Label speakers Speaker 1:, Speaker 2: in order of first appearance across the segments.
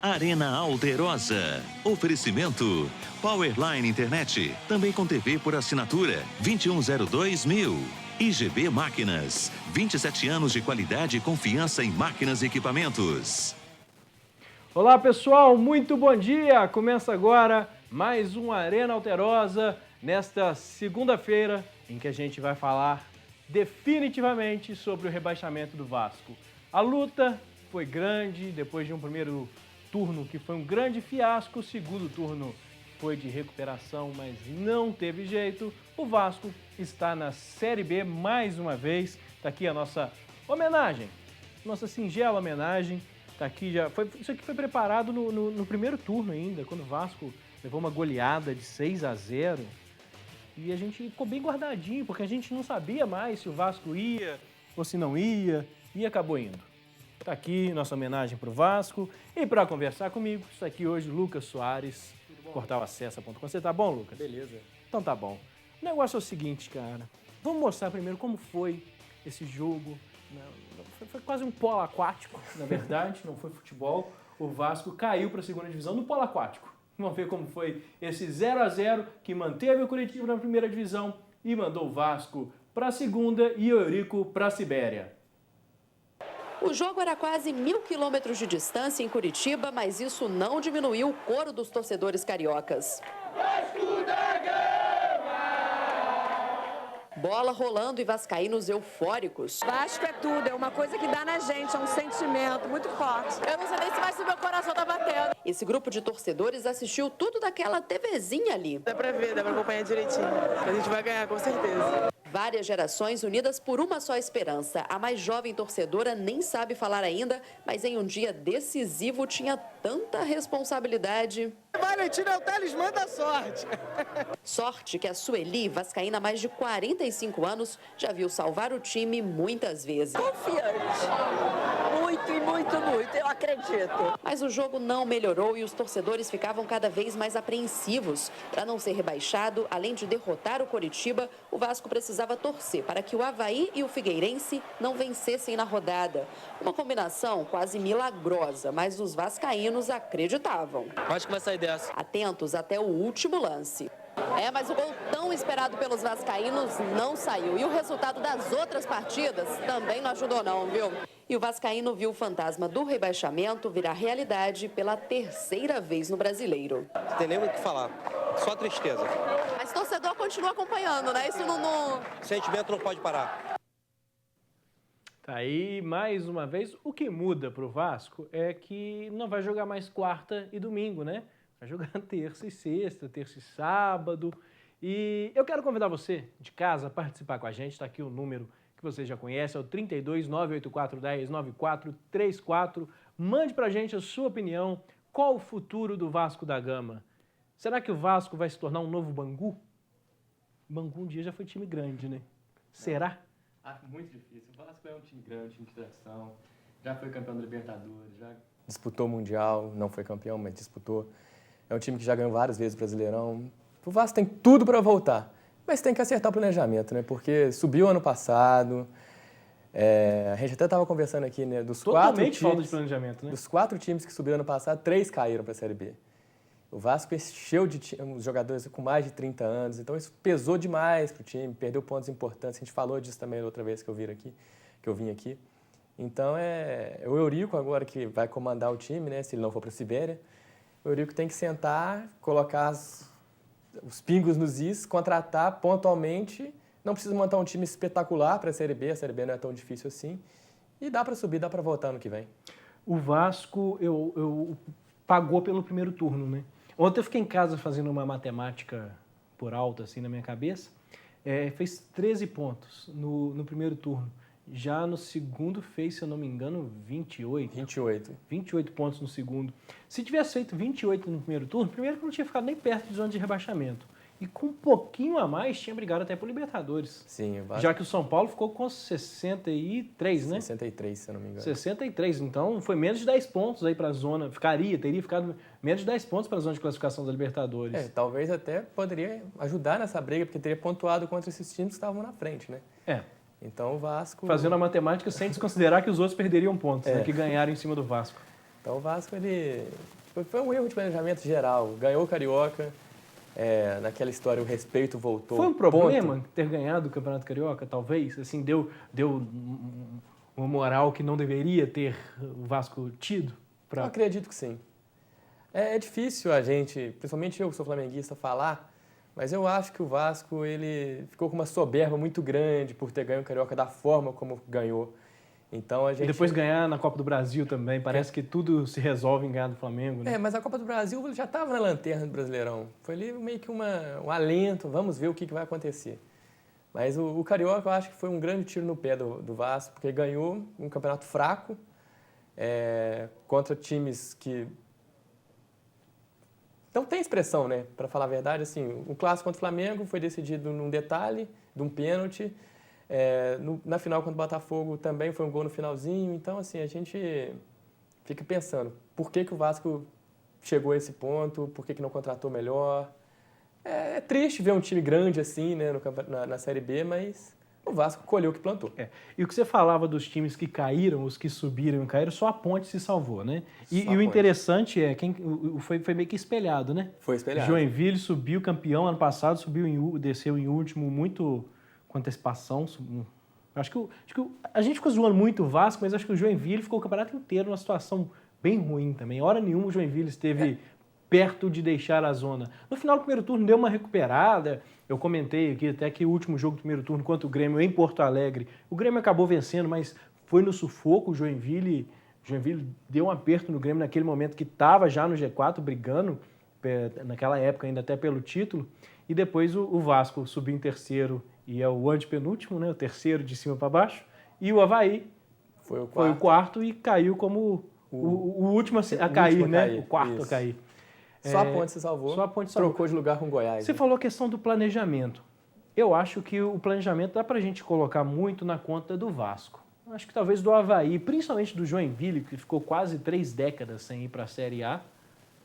Speaker 1: Arena Alterosa. Oferecimento Powerline Internet, também com TV por assinatura, 2102.000. IGB Máquinas, 27 anos de qualidade e confiança em máquinas e equipamentos.
Speaker 2: Olá pessoal, muito bom dia! Começa agora mais um Arena Alterosa, nesta segunda-feira, em que a gente vai falar definitivamente sobre o rebaixamento do Vasco. A luta foi grande, depois de um primeiro turno que foi um grande fiasco, o segundo turno foi de recuperação, mas não teve jeito. O Vasco está na Série B mais uma vez. Está aqui a nossa homenagem, nossa singela homenagem. Tá aqui já, isso aqui foi preparado no primeiro turno ainda, quando o Vasco levou uma goleada de 6-0. E a gente ficou bem guardadinho, porque a gente não sabia mais se o Vasco ia ou se não ia, e acabou indo. Tá aqui nossa homenagem para o Vasco. E para conversar comigo, está aqui hoje Lucas Soares, portalacessa.com. Você tá bom, Lucas?
Speaker 3: Beleza.
Speaker 2: Então tá bom. O negócio é o seguinte, cara. Vamos mostrar primeiro como foi esse jogo. Foi quase um polo aquático, na verdade, não foi futebol. O Vasco caiu para a segunda divisão no polo aquático. Vamos ver como foi esse 0-0 que manteve o Curitiba na primeira divisão e mandou o Vasco para a segunda e o Eurico para a Sibéria.
Speaker 4: O jogo era quase 1.000 quilômetros de distância em Curitiba, mas isso não diminuiu o coro dos torcedores cariocas. Vasco da Gama! Bola rolando e vascaínos eufóricos.
Speaker 5: Vasco é tudo, é uma coisa que dá na gente, é um sentimento muito forte. Eu não sei nem se vai subir, meu coração tá batendo.
Speaker 4: Esse grupo de torcedores assistiu tudo daquela TVzinha ali.
Speaker 5: Dá pra ver, dá pra acompanhar direitinho. A gente vai ganhar, com certeza.
Speaker 4: Várias gerações unidas por uma só esperança. A mais jovem torcedora nem sabe falar ainda, mas em um dia decisivo tinha tanta responsabilidade.
Speaker 5: Valentina é o talismã da sorte.
Speaker 4: Sorte que a Sueli, vascaína há mais de 45 anos, já viu salvar o time muitas vezes.
Speaker 5: Confiante. Muito, eu acredito.
Speaker 4: Mas o jogo não melhorou e os torcedores ficavam cada vez mais apreensivos. Para não ser rebaixado, além de derrotar o Coritiba, o Vasco precisava torcer para que o Avaí e o Figueirense não vencessem na rodada. Uma combinação quase milagrosa, mas os vascaínos acreditavam.
Speaker 3: Acho que vai sair dessa.
Speaker 4: Atentos até o último lance. Mas o gol tão esperado pelos vascaínos não saiu. E o resultado das outras partidas também não ajudou não, viu? E o vascaíno viu o fantasma do rebaixamento virar realidade pela terceira vez no Brasileiro.
Speaker 3: Não tem nem o que falar, só tristeza.
Speaker 4: Mas o torcedor continua acompanhando, né? Isso não...
Speaker 3: O sentimento não pode parar.
Speaker 2: Tá aí, mais uma vez, o que muda pro Vasco é que não vai jogar mais quarta e domingo, né? Vai jogar terça e sexta, terça e sábado. E eu quero convidar você de casa a participar com a gente. Está aqui o número que você já conhece, é o 32 984 10 9434. Mande pra gente a sua opinião. Qual o futuro do Vasco da Gama? Será que o Vasco vai se tornar um novo Bangu? Bangu um dia já foi time grande, né? Será?
Speaker 6: Muito difícil. O Vasco é um time grande, time de tradição. Já foi campeão da Libertadores, já
Speaker 7: disputou o Mundial, não foi campeão, mas disputou. É um time que já ganhou várias vezes o Brasileirão. O Vasco tem tudo para voltar, mas tem que acertar o planejamento, né? Porque subiu ano passado, a gente até estava conversando aqui, né?
Speaker 2: Totalmente falta de planejamento, né?
Speaker 7: Dos 4 times que subiram ano passado, 3 caíram para a Série B. O Vasco encheu de jogadores com mais de 30 anos, então isso pesou demais para o time, perdeu pontos importantes. A gente falou disso também da outra vez que eu vim aqui. Então é o Eurico agora que vai comandar o time, né? Se ele não for para a Sibéria. O Eurico tem que sentar, colocar os pingos nos is, contratar pontualmente. Não precisa montar um time espetacular para a Série B não é tão difícil assim. E dá para subir, dá para voltar ano que vem.
Speaker 2: O Vasco eu pagou pelo primeiro turno, né? Ontem eu fiquei em casa fazendo uma matemática por alto, assim, na minha cabeça. Fez 13 pontos no primeiro turno. Já no segundo fez, se eu não me engano, 28. 28 pontos no segundo. Se tivesse feito 28 no primeiro turno, primeiro que não tinha ficado nem perto de zona de rebaixamento. E com um pouquinho a mais, tinha brigado até por Libertadores.
Speaker 7: Sim,
Speaker 2: já que o São Paulo ficou com 63, né?
Speaker 7: 63, se eu não me engano.
Speaker 2: 63, então foi menos de 10 pontos aí para a zona. Teria ficado menos de 10 pontos para a zona de classificação da Libertadores.
Speaker 7: Talvez até poderia ajudar nessa briga, porque teria pontuado contra esses times que estavam na frente, né? Então o Vasco...
Speaker 2: Fazendo a matemática sem desconsiderar que os outros perderiam pontos, né? Que ganharam em cima do Vasco.
Speaker 7: Então o Vasco, foi um erro de planejamento geral. Ganhou o Carioca, naquela história o respeito voltou.
Speaker 2: Foi um problema ter ganhado o Campeonato Carioca, talvez? Assim, deu uma moral que não deveria ter o Vasco tido?
Speaker 7: Eu acredito que sim. É difícil a gente, principalmente eu que sou flamenguista, falar, mas eu acho que o Vasco ele ficou com uma soberba muito grande por ter ganho o Carioca da forma como ganhou. Então a gente...
Speaker 2: E depois ganhar na Copa do Brasil também, parece que tudo se resolve em ganhar do Flamengo, né?
Speaker 7: Mas a Copa do Brasil já estava na lanterna do Brasileirão. Foi ali meio que um alento, vamos ver o que vai acontecer. Mas o Carioca eu acho que foi um grande tiro no pé do Vasco, porque ganhou um campeonato fraco, contra times que... Não tem expressão, né? Para falar a verdade, assim, o clássico contra o Flamengo foi decidido num detalhe, de um pênalti. Na final contra o Botafogo também foi um gol no finalzinho. Então, assim, a gente fica pensando, por que o Vasco chegou a esse ponto? Por que não contratou melhor? É triste ver um time grande assim, né, na Série B, mas o Vasco colheu o que plantou.
Speaker 2: E o que você falava dos times que caíram, os que subiram e caíram, só a Ponte se salvou, né? E o interessante foi meio que espelhado, né?
Speaker 7: Foi espelhado.
Speaker 2: Joinville subiu campeão ano passado, desceu em último muito com antecipação. Acho que a gente ficou zoando muito o Vasco, mas acho que o Joinville ficou o campeonato inteiro numa situação bem ruim também. Hora nenhuma o Joinville esteve perto de deixar a zona. No final do primeiro turno deu uma recuperada. Eu comentei aqui até que o último jogo do primeiro turno contra o Grêmio em Porto Alegre, o Grêmio acabou vencendo, mas foi no sufoco. O Joinville deu um aperto no Grêmio naquele momento que estava já no G4 brigando, naquela época ainda até pelo título. E depois o Vasco subiu em terceiro e é o antepenúltimo, né? O terceiro de cima para baixo. E o Avaí foi o quarto e caiu como o último a cair, né? O quarto a cair.
Speaker 7: Só a Ponte se salvou.
Speaker 2: Só a Ponte salvou.
Speaker 7: Trocou de lugar com o Goiás.
Speaker 2: Você falou a questão do planejamento. Eu acho que o planejamento dá pra gente colocar muito na conta do Vasco. Acho que talvez do Avaí, principalmente do Joinville, que ficou quase 3 décadas sem ir para a Série A,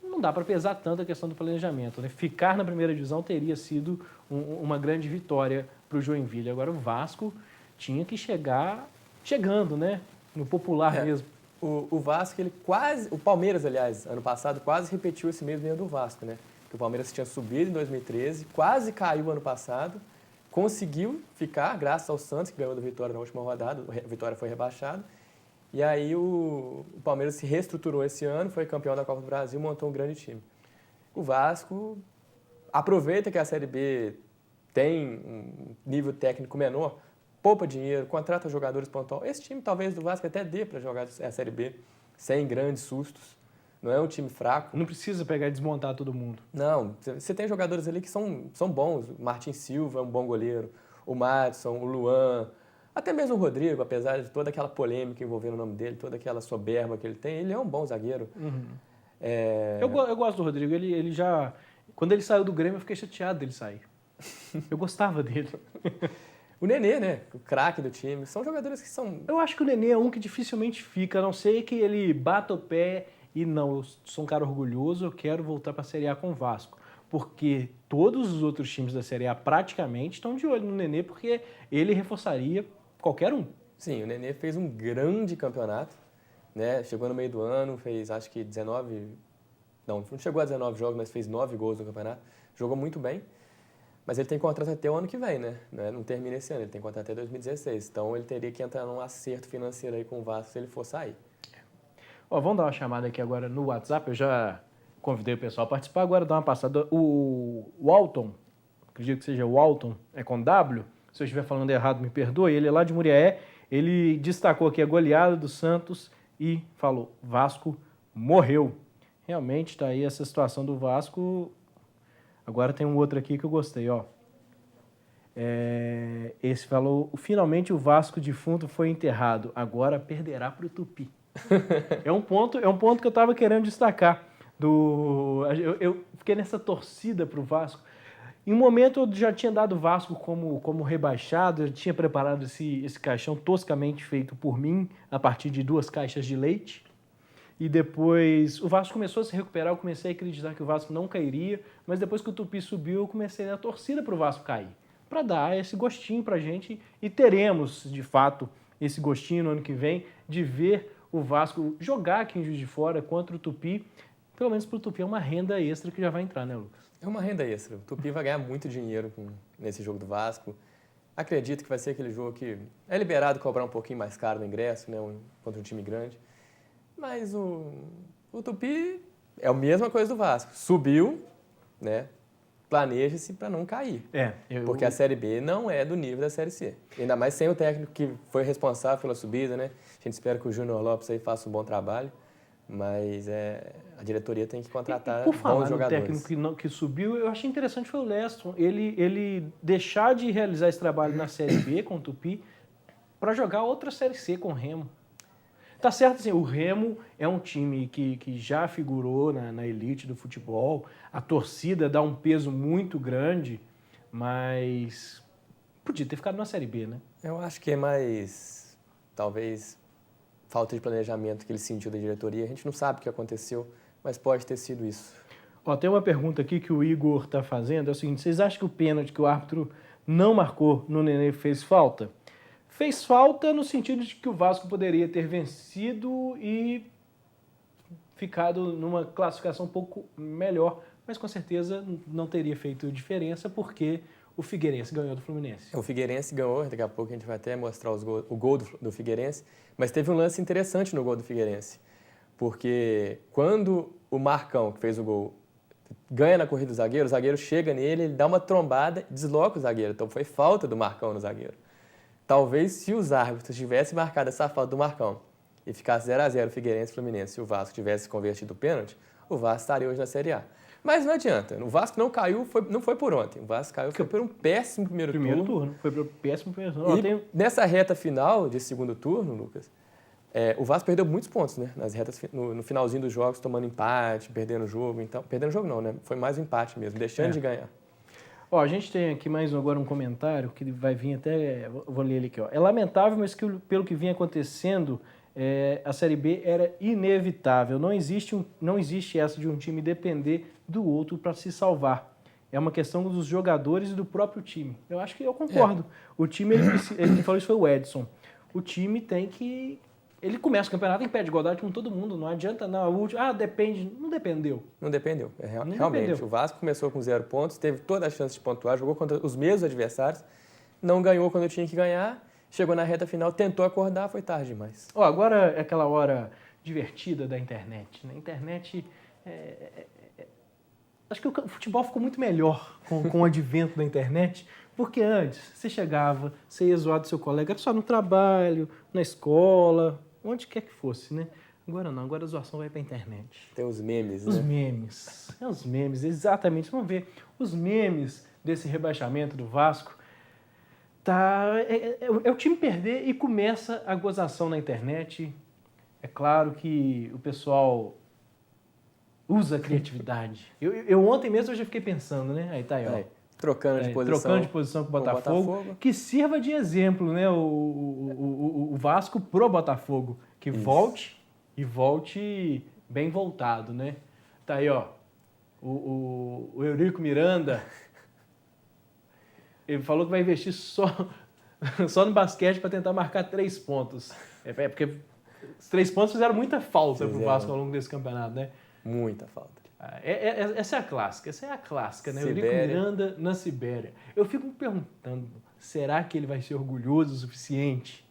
Speaker 2: não dá para pesar tanto a questão do planejamento, né? Ficar na primeira divisão teria sido uma grande vitória para o Joinville. Agora o Vasco tinha que chegando, né? No popular mesmo.
Speaker 7: O Vasco, o Palmeiras, aliás, ano passado, quase repetiu esse mesmo erro do Vasco, né? Que o Palmeiras tinha subido em 2013, quase caiu ano passado, conseguiu ficar, graças ao Santos, que ganhou da Vitória na última rodada, a Vitória foi rebaixado, e aí o Palmeiras se reestruturou esse ano, foi campeão da Copa do Brasil, montou um grande time. O Vasco aproveita que a Série B tem um nível técnico menor, poupa dinheiro, contrata jogadores pontuais. Esse time, talvez, do Vasco até dê para jogar a Série B sem grandes sustos. Não é um time fraco.
Speaker 2: Não precisa pegar e desmontar todo mundo.
Speaker 7: Não. Você tem jogadores ali que são bons. O Martin Silva é um bom goleiro. O Madison, o Luan, até mesmo o Rodrigo, apesar de toda aquela polêmica envolvendo o nome dele, toda aquela soberba que ele tem, ele é um bom zagueiro.
Speaker 2: Uhum. Eu gosto do Rodrigo. Ele já... Quando ele saiu do Grêmio, eu fiquei chateado dele sair. Eu gostava dele.
Speaker 7: O Nenê, né? O craque do time. São jogadores que são...
Speaker 2: Eu acho que o Nenê é um que dificilmente fica, a não ser que ele bata o pé e não, eu sou um cara orgulhoso, eu quero voltar para a Série A com o Vasco. Porque todos os outros times da Série A praticamente estão de olho no Nenê, porque ele reforçaria qualquer um.
Speaker 7: Sim, o Nenê fez um grande campeonato, né? Chegou no meio do ano, fez acho que 19... Não chegou a 19 jogos, mas fez 9 gols no campeonato. Jogou muito bem. Mas ele tem contrato até o ano que vem, né? Não termina esse ano, ele tem contrato até 2016. Então ele teria que entrar num acerto financeiro aí com o Vasco se ele for sair.
Speaker 2: Vamos dar uma chamada aqui agora no WhatsApp. Eu já convidei o pessoal a participar, agora dá uma passada. O Walton, acredito que seja o Walton, é com W. Se eu estiver falando errado, me perdoe. Ele é lá de Muriaé. Ele destacou aqui a goleada do Santos e falou: Vasco morreu. Realmente está aí essa situação do Vasco. Agora tem um outro aqui que eu gostei, ó. Esse falou: finalmente o Vasco defunto foi enterrado, agora perderá para o Tupi. É um ponto que eu estava querendo destacar. Eu fiquei nessa torcida para o Vasco. Em um momento eu já tinha dado o Vasco como rebaixado, eu tinha preparado esse caixão toscamente feito por mim, a partir de 2 caixas de leite. E depois o Vasco começou a se recuperar, eu comecei a acreditar que o Vasco não cairia, mas depois que o Tupi subiu, eu comecei a torcida para o Vasco cair, para dar esse gostinho para a gente, e teremos, de fato, esse gostinho no ano que vem de ver o Vasco jogar aqui em Juiz de Fora contra o Tupi, pelo menos para o Tupi é uma renda extra que já vai entrar, né, Lucas?
Speaker 7: É uma renda extra. O Tupi vai ganhar muito dinheiro nesse jogo do Vasco. Acredito que vai ser aquele jogo que é liberado cobrar um pouquinho mais caro no ingresso, né, contra um time grande. Mas o Tupi é a mesma coisa do Vasco. Subiu, né? Planeja-se para não cair. Porque a Série B não é do nível da Série C. Ainda mais sem o técnico que foi responsável pela subida, né? A gente espera que o Júnior Lopes aí faça um bom trabalho, mas a diretoria tem que contratar
Speaker 2: por falar
Speaker 7: bons jogadores.
Speaker 2: No técnico que subiu, eu achei interessante foi o Leston. Ele deixar de realizar esse trabalho na Série B com o Tupi para jogar outra Série C com o Remo. Tá certo, assim, o Remo é um time que já figurou na elite do futebol, a torcida dá um peso muito grande, mas podia ter ficado na Série B, né?
Speaker 7: Eu acho que é mais, talvez, falta de planejamento que ele sentiu da diretoria. A gente não sabe o que aconteceu, mas pode ter sido isso.
Speaker 2: Ó, tem uma pergunta aqui que o Igor tá fazendo, é o seguinte, vocês acham que o pênalti que o árbitro não marcou no Nenê fez falta? Fez falta no sentido de que o Vasco poderia ter vencido e ficado numa classificação um pouco melhor, mas com certeza não teria feito diferença porque o Figueirense ganhou do Fluminense.
Speaker 7: O Figueirense ganhou, daqui a pouco a gente vai até mostrar o gol do Figueirense, mas teve um lance interessante no gol do Figueirense, porque quando o Marcão, que fez o gol, ganha na corrida do zagueiro, o zagueiro chega nele, ele dá uma trombada e desloca o zagueiro, então foi falta do Marcão no zagueiro. Talvez se os árbitros tivessem marcado essa falta do Marcão e ficasse 0x0 Figueirense e Fluminense, se o Vasco tivesse convertido o pênalti, o Vasco estaria hoje na Série A. Mas não adianta, o Vasco não caiu, não foi por ontem, o Vasco caiu foi por um péssimo primeiro turno.
Speaker 2: Foi por um péssimo primeiro turno.
Speaker 7: E nessa reta final de segundo turno, Lucas, o Vasco perdeu muitos pontos, né? Nas retas, no finalzinho dos jogos, tomando empate, perdendo o jogo. Então, perdendo o jogo não, né? Foi mais um empate mesmo, deixando de ganhar.
Speaker 2: Ó, a gente tem aqui mais agora um comentário que vai vir até... Vou ler ele aqui, ó. É lamentável, mas que, pelo que vinha acontecendo, a Série B era inevitável. Não existe essa de um time depender do outro para se salvar. É uma questão dos jogadores e do próprio time. Eu acho que eu concordo. O time, ele falou isso foi o Edson. O time tem que... Ele começa o campeonato em pé de igualdade com todo mundo. Não adianta, depende. Não dependeu.
Speaker 7: Não dependeu.
Speaker 2: Não
Speaker 7: Realmente,
Speaker 2: dependeu.
Speaker 7: O Vasco começou com 0 pontos, teve toda a chance de pontuar, jogou contra os mesmos adversários, não ganhou quando tinha que ganhar, chegou na reta final, tentou acordar, foi tarde demais.
Speaker 2: Ó, agora é aquela hora divertida da internet. Na internet, acho que o futebol ficou muito melhor com o advento da internet, porque antes você chegava, você ia zoar do seu colega, era só no trabalho, na escola, onde quer que fosse, né? Agora não, agora a zoação vai pra internet.
Speaker 7: Tem os memes,
Speaker 2: Os
Speaker 7: né?
Speaker 2: memes. Os memes, exatamente. Vamos ver os memes desse rebaixamento do Vasco. É o time perder e começa a gozação na internet. É claro que o pessoal usa a criatividade. Eu ontem mesmo eu já fiquei pensando, né? Aí tá aí, ó.
Speaker 7: Trocando de posição
Speaker 2: com o Botafogo. Que sirva de exemplo, né? O Vasco pro Botafogo. Que volte bem voltado, né? Tá aí, ó. O Eurico Miranda, ele falou que vai investir só no basquete para tentar marcar 3 pontos. Porque os 3 pontos fizeram muita falta pro Vasco ao longo desse campeonato, né?
Speaker 7: Muita falta.
Speaker 2: Essa é a clássica, né?
Speaker 7: Sibéria.
Speaker 2: Eurico Miranda na Sibéria. Eu fico me perguntando, será que ele vai ser orgulhoso o suficiente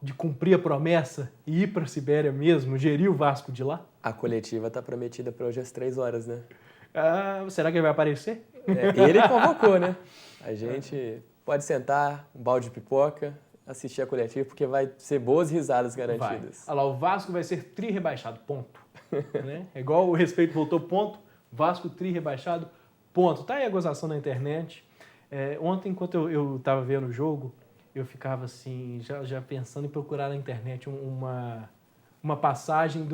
Speaker 2: de cumprir a promessa e ir para a Sibéria mesmo, gerir o Vasco de lá?
Speaker 7: A coletiva está prometida para hoje às 3 horas, né?
Speaker 2: Será que ele vai aparecer?
Speaker 7: Ele convocou, né? A gente pode sentar, um balde de pipoca, assistir a coletiva, porque vai ser boas risadas garantidas.
Speaker 2: Olha lá, o Vasco vai ser tri-rebaixado, ponto. Né? É igual o Respeito voltou, ponto. Vasco tri-rebaixado, ponto. Tá aí a gozação na internet. Ontem, enquanto eu estava vendo o jogo, eu ficava assim, já pensando em procurar na internet uma passagem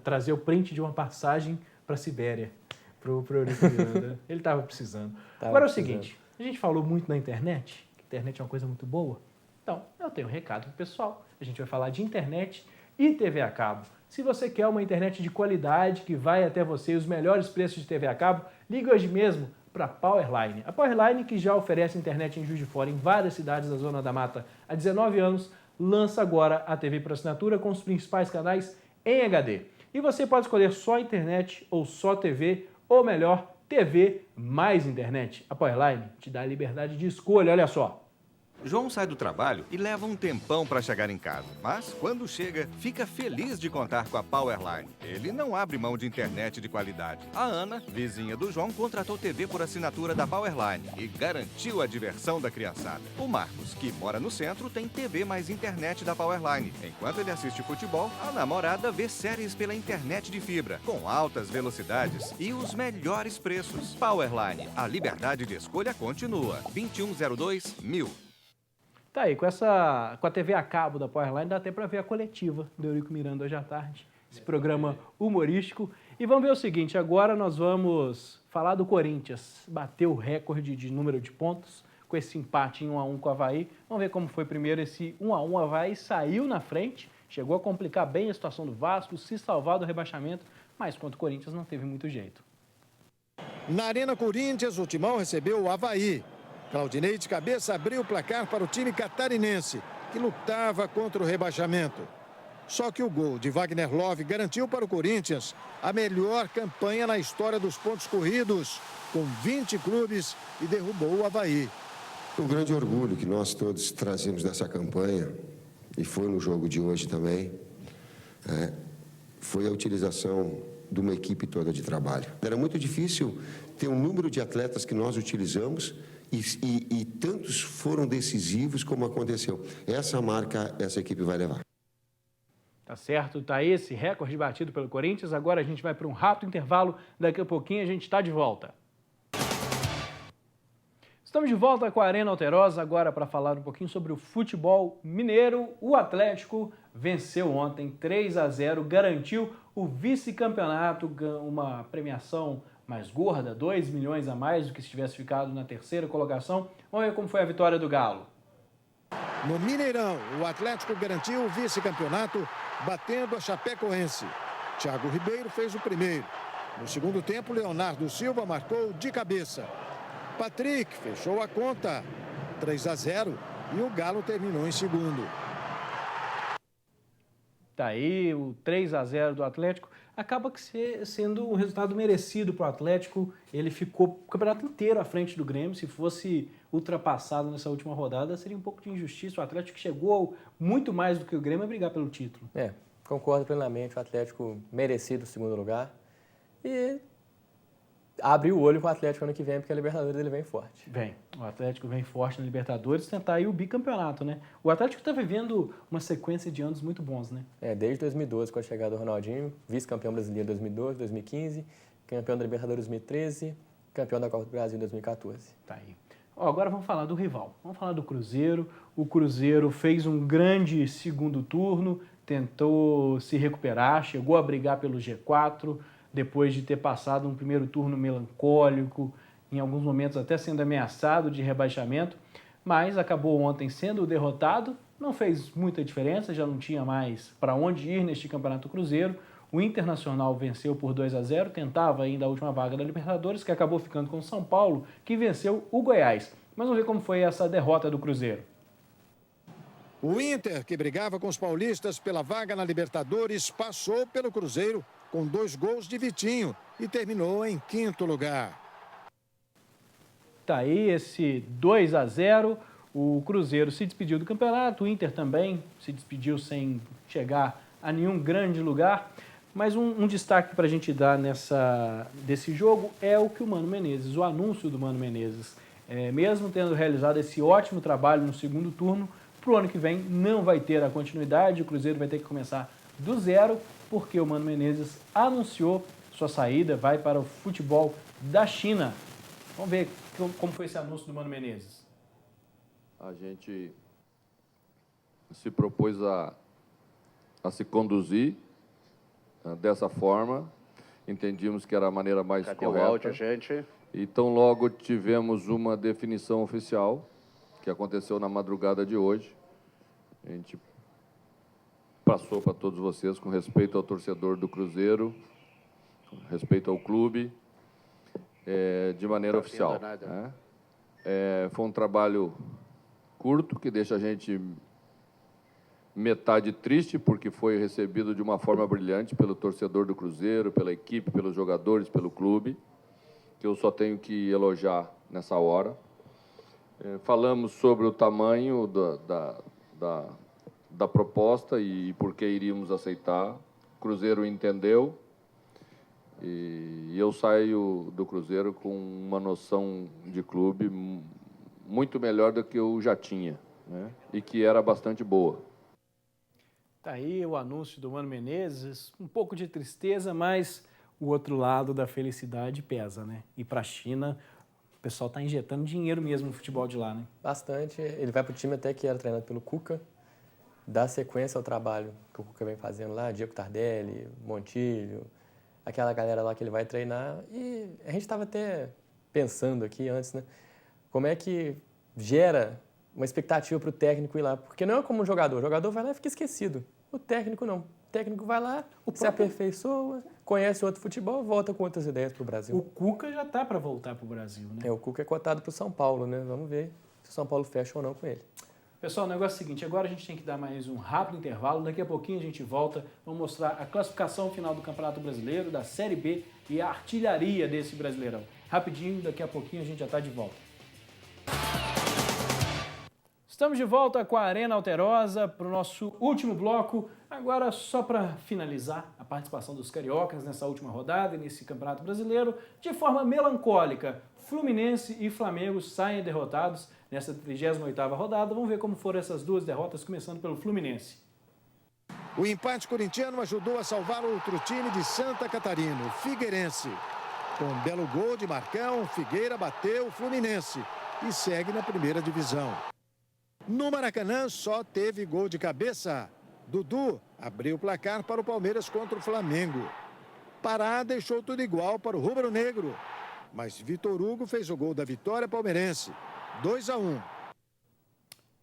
Speaker 2: trazer o print de uma passagem para a Sibéria, pro Eurico Miranda. Ele estava precisando. Agora é o seguinte, a gente falou muito na internet, que a internet é uma coisa muito boa. Então, eu tenho um recado pro pessoal. A gente vai falar de internet e TV a cabo. Se você quer uma internet de qualidade que vai até você, os melhores preços de TV a cabo, ligue hoje mesmo para a Powerline. A Powerline, que já oferece internet em Juiz de Fora em várias cidades da Zona da Mata há 19 anos, lança agora a TV por assinatura com os principais canais em HD. E você pode escolher só internet ou só TV, ou melhor, TV mais internet. A Powerline te dá a liberdade de escolha, olha só.
Speaker 8: João sai do trabalho e leva um tempão para chegar em casa. Mas, quando chega, fica feliz de contar com a Powerline. Ele não abre mão de internet de qualidade. A Ana, vizinha do João, contratou TV por assinatura da Powerline e garantiu a diversão da criançada. O Marcos, que mora no centro, tem TV mais internet da Powerline. Enquanto ele assiste futebol, a namorada vê séries pela internet de fibra, com altas velocidades e os melhores preços. Powerline, a liberdade de escolha continua. 2102-1000.
Speaker 2: Tá aí, com a TV a cabo da Powerline, dá até para ver a coletiva do Eurico Miranda hoje à tarde, esse programa humorístico. E vamos ver o seguinte, agora nós vamos falar do Corinthians, bateu o recorde de número de pontos com esse empate em 1-1 com o Avaí. Vamos ver como foi primeiro esse 1-1, o Avaí saiu na frente, chegou a complicar bem a situação do Vasco, se salvar do rebaixamento, mas contra o Corinthians não teve muito jeito.
Speaker 9: Na Arena Corinthians, o Timão recebeu o Avaí. Claudinei de cabeça abriu o placar para o time catarinense, que lutava contra o rebaixamento. Só que o gol de Wagner Love garantiu para o Corinthians a melhor campanha na história dos pontos corridos, com 20 clubes, e derrubou o Avaí.
Speaker 10: O grande orgulho que nós todos trazemos dessa campanha, e foi no jogo de hoje também, foi a utilização de uma equipe toda de trabalho. Era muito difícil ter um número de atletas que nós utilizamos e tantos foram decisivos como aconteceu. Essa marca, essa equipe vai levar.
Speaker 2: Tá certo, tá aí esse recorde batido pelo Corinthians. Agora a gente vai para um rápido intervalo. Daqui a pouquinho a gente está de volta. Estamos de volta com a Arena Alterosa, agora para falar um pouquinho sobre o futebol mineiro. O Atlético venceu ontem 3-0, garantiu o vice-campeonato, uma premiação mais gorda, 2 milhões a mais do que se tivesse ficado na terceira colocação. Vamos ver como foi a vitória do Galo.
Speaker 9: No Mineirão, o Atlético garantiu o vice-campeonato, batendo a Chapecoense. Thiago Ribeiro fez o primeiro. No segundo tempo, Leonardo Silva marcou de cabeça. Patrick fechou a conta, 3-0, e o Galo terminou em segundo.
Speaker 2: Tá aí, o 3-0 do Atlético acaba sendo um resultado merecido para o Atlético. Ele ficou o campeonato inteiro à frente do Grêmio. Se fosse ultrapassado nessa última rodada, seria um pouco de injustiça. O Atlético chegou muito mais do que o Grêmio a brigar pelo título.
Speaker 7: Concordo plenamente. O Atlético merecido o segundo lugar. E abre o olho com o Atlético ano que vem, porque a Libertadores ele vem forte.
Speaker 2: O Atlético vem forte na Libertadores, tentar aí o bicampeonato, né? O Atlético está vivendo uma sequência de anos muito bons, né?
Speaker 7: Desde 2012, com a chegada do Ronaldinho, vice-campeão brasileiro em 2012, 2015, campeão da Libertadores em 2013, campeão da Copa do Brasil em 2014.
Speaker 2: Tá aí. Agora vamos falar do rival, vamos falar do Cruzeiro. O Cruzeiro fez um grande segundo turno, tentou se recuperar, chegou a brigar pelo G4, depois de ter passado um primeiro turno melancólico, em alguns momentos até sendo ameaçado de rebaixamento, mas acabou ontem sendo derrotado, não fez muita diferença, já não tinha mais para onde ir neste Campeonato Cruzeiro. O Internacional venceu por 2-0, tentava ainda a última vaga da Libertadores, que acabou ficando com o São Paulo, que venceu o Goiás. Mas vamos ver como foi essa derrota do Cruzeiro.
Speaker 9: O Inter, que brigava com os paulistas pela vaga na Libertadores, passou pelo Cruzeiro com 2 gols de Vitinho e terminou em 5º lugar.
Speaker 2: Tá aí esse 2-0, o Cruzeiro se despediu do campeonato, o Inter também se despediu sem chegar a nenhum grande lugar. Mas um destaque para a gente dar desse jogo é o que o Mano Menezes, o anúncio do Mano Menezes. Mesmo tendo realizado esse ótimo trabalho no segundo turno, para o ano que vem não vai ter a continuidade, o Cruzeiro vai ter que começar do zero, porque o Mano Menezes anunciou sua saída, vai para o futebol da China. Vamos ver como foi esse anúncio do Mano Menezes.
Speaker 11: A gente se propôs a se conduzir dessa forma, entendíamos que era a maneira mais correta.
Speaker 12: Cadê o áudio, gente?
Speaker 11: E tão logo tivemos uma definição oficial, que aconteceu na madrugada de hoje. A gente passou para todos vocês com respeito ao torcedor do Cruzeiro, com respeito ao clube, de maneira oficial. Foi um trabalho curto, que deixa a gente metade triste, porque foi recebido de uma forma brilhante pelo torcedor do Cruzeiro, pela equipe, pelos jogadores, pelo clube, que eu só tenho que elogiar nessa hora. Falamos sobre o tamanho da proposta e por que iríamos aceitar. O Cruzeiro entendeu e eu saio do Cruzeiro com uma noção de clube muito melhor do que eu já tinha, né? E que era bastante boa.
Speaker 2: Tá aí o anúncio do Mano Menezes, um pouco de tristeza, mas o outro lado da felicidade pesa, né? E para a China, o pessoal está injetando dinheiro mesmo no futebol de lá, né?
Speaker 7: Bastante. Ele vai para o time até que era treinado pelo Cuca, dá sequência ao trabalho que o Cuca vem fazendo lá, Diego Tardelli, Montilho, aquela galera lá que ele vai treinar. E a gente estava até pensando aqui antes, né? Como é que gera uma expectativa para o técnico ir lá? Porque não é como um jogador. O jogador vai lá e fica esquecido. O técnico não. O técnico vai lá, se aperfeiçoa, conhece outro futebol, volta com outras ideias para o Brasil.
Speaker 2: O Cuca já está para voltar para o Brasil, né?
Speaker 7: O Cuca é cotado para o São Paulo, né? Vamos ver se o São Paulo fecha ou não com ele.
Speaker 2: Pessoal, o negócio é o seguinte, agora a gente tem que dar mais um rápido intervalo, daqui a pouquinho a gente volta, vamos mostrar a classificação final do Campeonato Brasileiro, da Série B e a artilharia desse Brasileirão. Rapidinho, daqui a pouquinho a gente já está de volta. Estamos de volta com a Arena Alterosa para o nosso último bloco. Agora, só para finalizar a participação dos cariocas nessa última rodada, nesse Campeonato Brasileiro, de forma melancólica, Fluminense e Flamengo saem derrotados nessa 38ª rodada. Vamos ver como foram essas duas derrotas, começando pelo Fluminense.
Speaker 9: O empate corintiano ajudou a salvar outro time de Santa Catarina, o Figueirense. Com um belo gol de Marcão, Figueira bateu o Fluminense e segue na primeira divisão. No Maracanã, só teve gol de cabeça. Dudu abriu o placar para o Palmeiras contra o Flamengo. Pará deixou tudo igual para o rubro-negro. Mas Vitor Hugo fez o gol da vitória palmeirense. 2-1.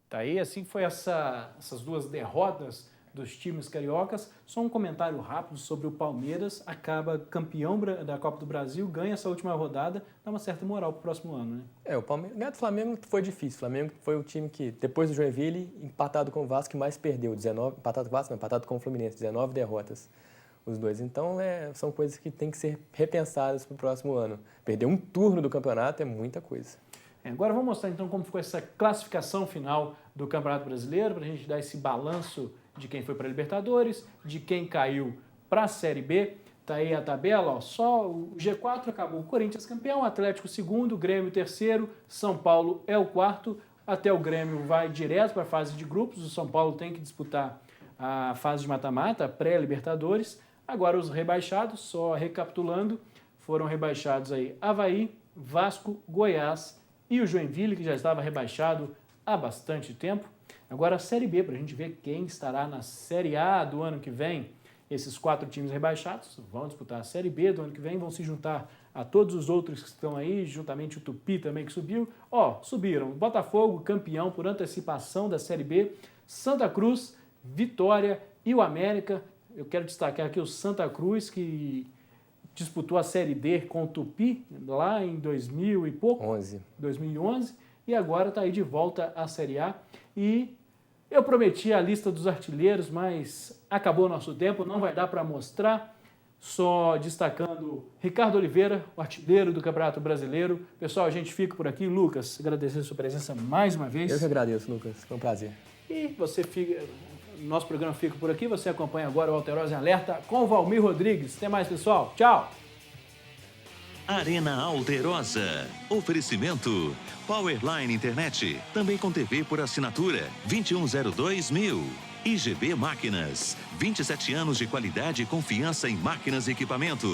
Speaker 2: Tá aí, assim foi essas duas derrotas dos times cariocas. Só um comentário rápido sobre o Palmeiras. Acaba campeão da Copa do Brasil, ganha essa última rodada, dá uma certa moral para o próximo ano, né?
Speaker 7: O Palmeiras, ganhar do Flamengo foi difícil. O Flamengo foi o time que, depois do Joinville, empatado com o Vasco, que mais perdeu. 19, empatado com o Vasco, não, empatado com o Fluminense. 19 derrotas, os dois. Então, são coisas que têm que ser repensadas para o próximo ano. Perder um turno do campeonato é muita coisa.
Speaker 2: Agora vamos mostrar então como ficou essa classificação final do Campeonato Brasileiro, para a gente dar esse balanço de quem foi para a Libertadores, de quem caiu para a Série B. Tá aí a tabela, ó, só o G4 acabou. O Corinthians campeão, Atlético segundo, Grêmio terceiro, São Paulo é o quarto. Até o Grêmio vai direto para a fase de grupos, o São Paulo tem que disputar a fase de mata-mata, pré-Libertadores. Agora os rebaixados, só recapitulando, foram rebaixados aí Avaí, Vasco, Goiás e o Joinville, que já estava rebaixado há bastante tempo. Agora a Série B, para a gente ver quem estará na Série A do ano que vem. Esses 4 times rebaixados vão disputar a Série B do ano que vem, vão se juntar a todos os outros que estão aí, juntamente o Tupi também que subiu. Subiram Botafogo, campeão por antecipação da Série B, Santa Cruz, Vitória e o América. Eu quero destacar aqui o Santa Cruz, que disputou a Série D com o Tupi lá em 2000 e pouco, 2011, e agora está aí de volta à Série A. E eu prometi a lista dos artilheiros, mas acabou o nosso tempo, não vai dar para mostrar. Só destacando Ricardo Oliveira, o artilheiro do Campeonato Brasileiro. Pessoal, a gente fica por aqui. Lucas, agradecer a sua presença mais uma vez.
Speaker 7: Eu que agradeço, Lucas. Foi um prazer.
Speaker 2: E você fica... Nosso programa fica por aqui. Você acompanha agora o Alterosa em Alerta com o Valmir Rodrigues. Até mais, pessoal. Tchau!
Speaker 1: Arena Alterosa. Oferecimento Powerline Internet. Também com TV por assinatura 2102.000. IGB Máquinas. 27 anos de qualidade e confiança em máquinas e equipamentos.